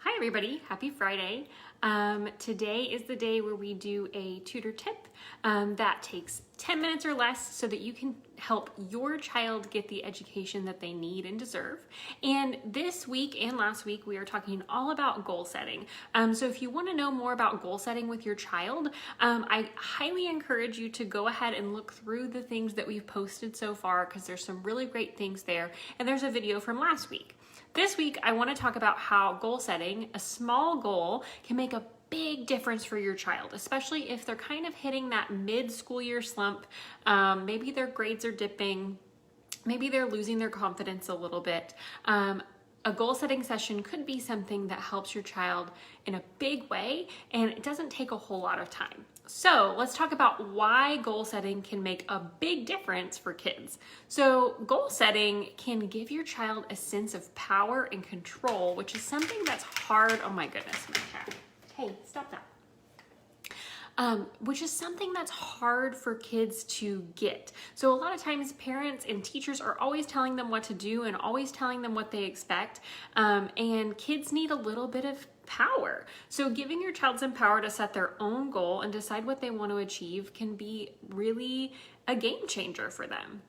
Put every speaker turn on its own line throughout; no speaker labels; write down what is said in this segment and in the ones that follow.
Hi everybody, happy Friday. Today is the day where we do a tutor tip that takes 10 minutes or less so that you can help your child get the education that they need and deserve. And this week and last week, we are talking all about goal setting. So if you want to know more about goal setting with your child, I highly encourage you to go ahead and look through the things that we've posted so far because there's some really great things there. And there's a video from last week. This week, I want to talk about how goal setting, a small goal, can make a big difference for your child, especially if they're kind of hitting that mid-school year slump. Maybe their grades are dipping, maybe they're losing their confidence a little bit. A goal setting session could be something that helps your child in a big way, and it doesn't take a whole lot of time. So let's talk about why goal setting can make a big difference for kids. So goal setting can give your child a sense of power and control, which is something that's hard. Oh my goodness, my cat. Hey, stop that. Which is something that's hard for kids to get. So a lot of times parents and teachers are always telling them what to do and always telling them what they expect. And kids need a little bit of power. So giving your child some power to set their own goal and decide what they want to achieve can be really a game changer for them.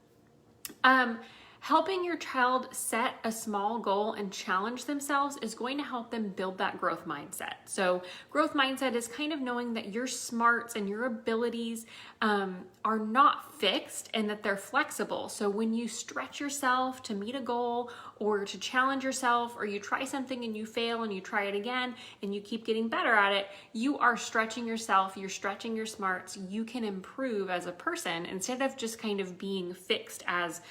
Helping your child set a small goal and challenge themselves is going to help them build that growth mindset. So growth mindset is kind of knowing that your smarts and your abilities are not fixed and that they're flexible. So when you stretch yourself to meet a goal or to challenge yourself, or you try something and you fail and you try it again and you keep getting better at it, you are stretching yourself, you're stretching your smarts, you can improve as a person instead of just kind of being fixed as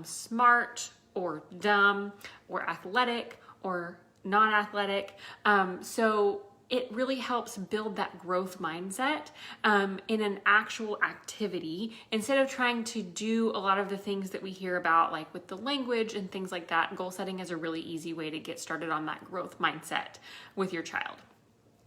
smart or dumb or athletic or non-athletic. So it really helps build that growth mindset in an actual activity instead of trying to do a lot of the things that we hear about, like with the language and things like that. Goal setting is a really easy way to get started on that growth mindset with your child.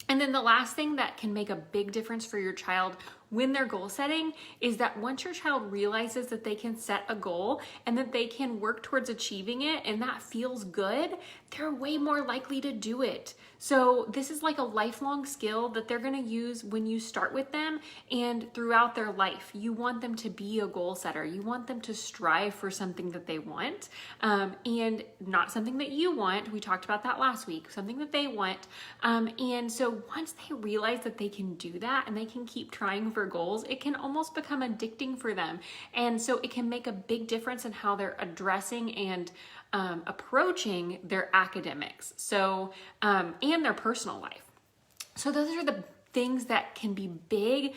And then the last thing that can make a big difference for your child when they're goal setting is that once your child realizes that they can set a goal and that they can work towards achieving it and that feels good, they're way more likely to do it. So this is like a lifelong skill that they're going to use when you start with them and throughout their life. You want them to be a goal setter. You want them to strive for something that they want and not something that you want. We talked about that last week, something that they want. And so once they realize that they can do that and they can keep trying for goals, it can almost become addicting for them. And so it can make a big difference in how they're addressing and approaching their academics, so and their personal life. So those are the things that can be big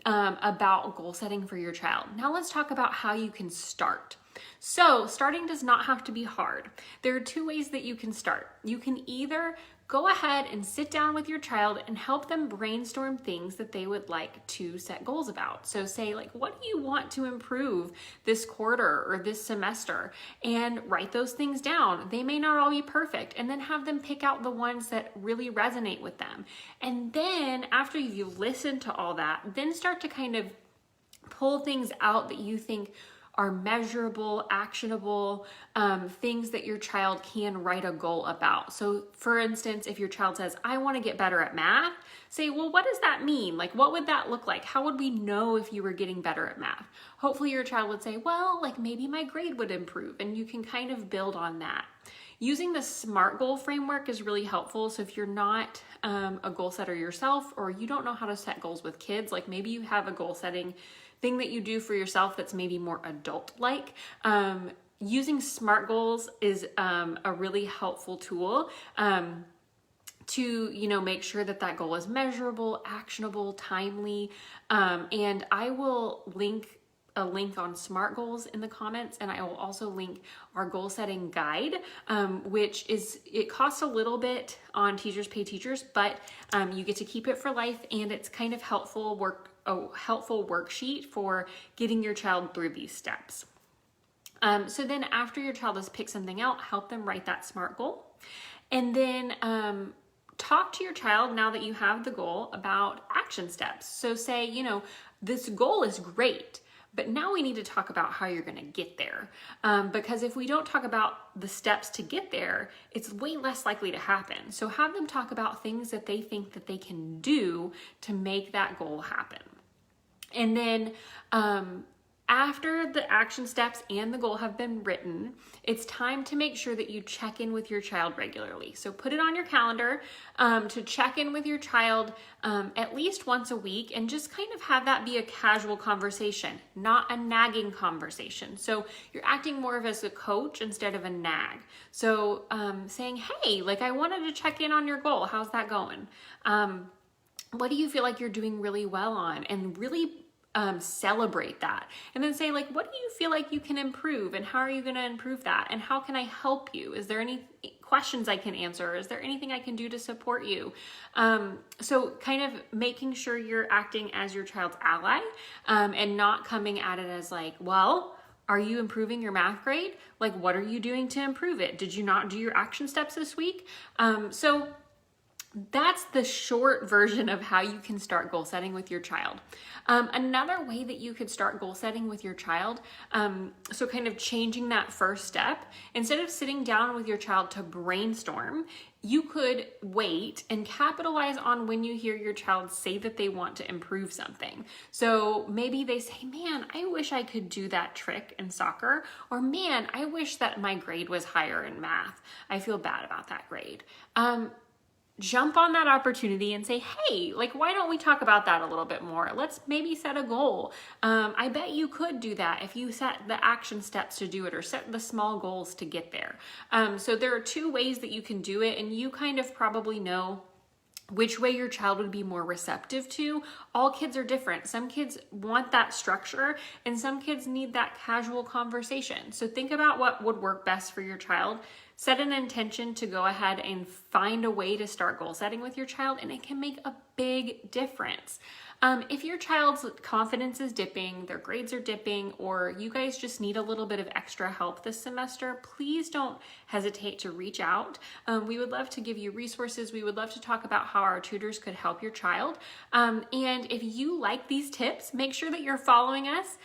about goal setting for your child. Now let's talk about how you can start. So starting does not have to be hard. There are two ways that you can start. You can either go ahead and sit down with your child and help them brainstorm things that they would like to set goals about. So say, like, what do you want to improve this quarter or this semester? And write those things down. They may not all be perfect. And then have them pick out the ones that really resonate with them. And then after you've listened to all that, then start to kind of pull things out that you think are measurable, actionable, things that your child can write a goal about. So for instance, if your child says, I want to get better at math, say, well, what does that mean? Like, what would that look like? How would we know if you were getting better at math? Hopefully your child would say, well, like maybe my grade would improve, and you can kind of build on that. Using the SMART goal framework is really helpful. So if you're not a goal setter yourself, or you don't know how to set goals with kids, like maybe you have a goal setting thing that you do for yourself that's maybe more adult-like, using SMART goals is a really helpful tool to make sure that that goal is measurable, actionable, timely, and I will link a link on SMART goals in the comments, and I will also link our goal setting guide, which it costs a little bit on Teachers Pay Teachers, but you get to keep it for life, and it's kind of a helpful worksheet for getting your child through these steps. So then after your child has picked something out, help them write that SMART goal, and then talk to your child, now that you have the goal, about action steps. So say, this goal is great, But now we need to talk about how you're going to get there. Because if we don't talk about the steps to get there, it's way less likely to happen. So have them talk about things that they think that they can do to make that goal happen. And then after the action steps and the goal have been written, it's time to make sure that you check in with your child regularly. So put it on your calendar to check in with your child at least once a week, and just kind of have that be a casual conversation, not a nagging conversation. So you're acting more of as a coach instead of a nag. So saying, hey, like, I wanted to check in on your goal. How's that going? What do you feel like you're doing really well on? And really celebrate that. And then say, like, what do you feel like you can improve, and how are you going to improve that? And how can I help you? Is there any questions I can answer? Is there anything I can do to support you? So kind of making sure you're acting as your child's ally, and not coming at it as like, well, are you improving your math grade? Like, what are you doing to improve it? Did you not do your action steps this week? So that's the short version of how you can start goal setting with your child. Another way that you could start goal setting with your child, so kind of changing that first step, instead of sitting down with your child to brainstorm, you could wait and capitalize on when you hear your child say that they want to improve something. So maybe they say, man, I wish I could do that trick in soccer, or man, I wish that my grade was higher in math. I feel bad about that grade. Jump on that opportunity and say, hey, like, why don't we talk about that a little bit more? Let's maybe set a goal. I bet you could do that if you set the action steps to do it, or set the small goals to get there. So there are two ways that you can do it, and you kind of probably know which way your child would be more receptive to. All kids are different. Some kids want that structure, and some kids need that casual conversation. So think about what would work best for your child. Set an intention to go ahead and find a way to start goal setting with your child, and it can make a big difference. If your child's confidence is dipping, their grades are dipping, or you guys just need a little bit of extra help this semester, please don't hesitate to reach out. We would love to give you resources. We would love to talk about how our tutors could help your child. And if you like these tips, make sure that you're following us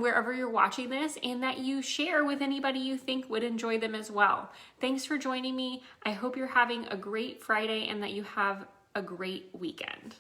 wherever you're watching this, and that you share with anybody you think would enjoy them as well. Thanks for joining me. I hope you're having a great Friday and that you have a great weekend.